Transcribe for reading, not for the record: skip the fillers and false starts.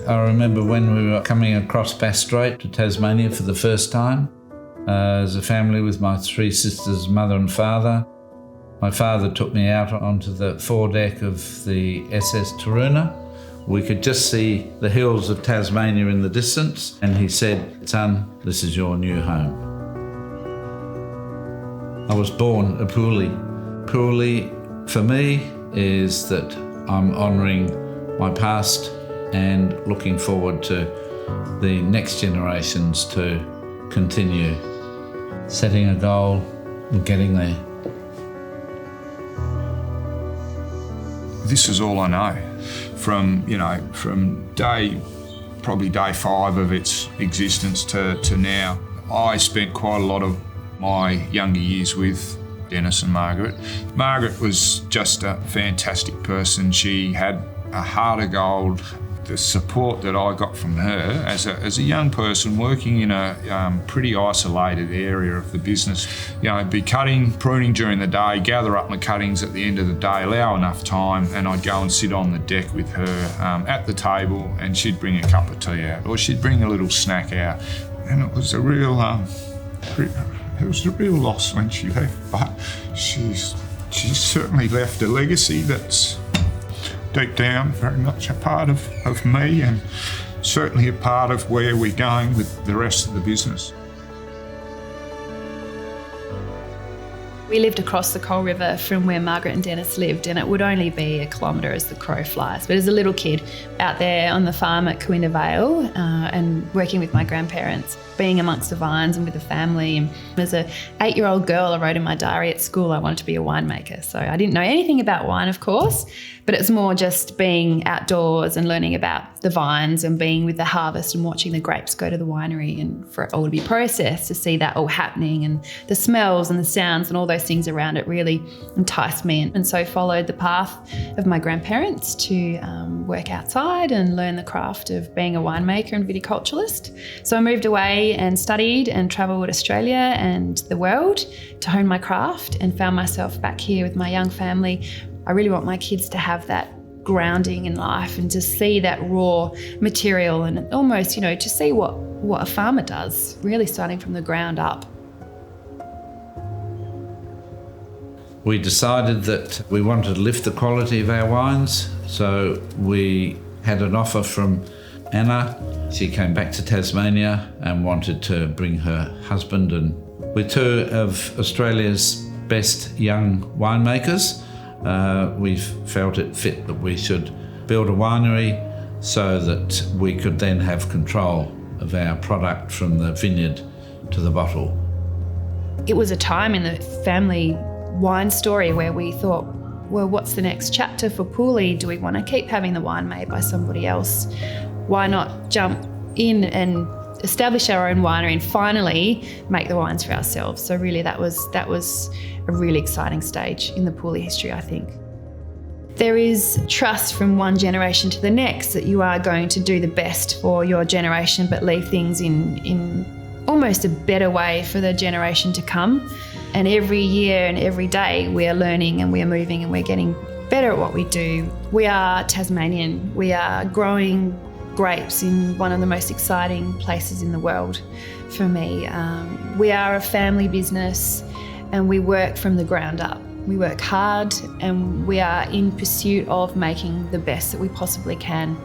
I remember when we were coming across Bass Strait to Tasmania for the first time, as a family with my three sisters, mother and father. My father took me out onto the foredeck of the SS Taruna. We could just see the hills of Tasmania in the distance, and he said, "Son, this is your new home." I was born a Pooley. Pooley, for me, is that I'm honouring my past and looking forward to the next generations to continue setting a goal and getting there. This is all I know. From probably day 5 of its existence to now. I spent quite a lot of my younger years with Dennis and Margaret. Margaret was just a fantastic person. She had a heart of gold. The support that I got from her as a young person working in a pretty isolated area of the business, be cutting, pruning during the day, gather up my cuttings at the end of the day, allow enough time, and I'd go and sit on the deck with her at the table, and she'd bring a cup of tea out, or she'd bring a little snack out, and it was a real loss when she left, but she's certainly left a legacy that's deep down very much a part of me, and certainly a part of where we're going with the rest of the business. We lived across the Coal River from where Margaret and Dennis lived, and it would only be a kilometre as the crow flies. But as a little kid out there on the farm at Corinna Vale and working with my grandparents, being amongst the vines and with the family. And as an 8-year-old girl, I wrote in my diary at school I wanted to be a winemaker. So I didn't know anything about wine, of course, but it's more just being outdoors and learning about the vines and being with the harvest and watching the grapes go to the winery and for it all to be processed, to see that all happening, and the smells and the sounds and all those things around it really enticed me. And so followed the path of my grandparents to work outside and learn the craft of being a winemaker and viticulturalist. So I moved away and studied and travelled Australia and the world to hone my craft, and found myself back here with my young family. I really want my kids to have that grounding in life and to see that raw material and almost, to see what a farmer does, really starting from the ground up. We decided that we wanted to lift the quality of our wines, so we had an offer from Anna. She came back to Tasmania and wanted to bring her husband, and we're two of Australia's best young winemakers. We felt it fit that we should build a winery so that we could then have control of our product from the vineyard to the bottle. It was a time in the family wine story where we thought, well, what's the next chapter for Pooley? Do we want to keep having the wine made by somebody else? Why not jump in and establish our own winery and finally make the wines for ourselves? So really that was a really exciting stage in the Pooley history, I think. There is trust from one generation to the next that you are going to do the best for your generation, but leave things in almost a better way for the generation to come. And every year and every day we are learning and we are moving and we're getting better at what we do. We are Tasmanian. We are growing grapes in one of the most exciting places in the world for me. We are a family business and we work from the ground up. We work hard and we are in pursuit of making the best that we possibly can.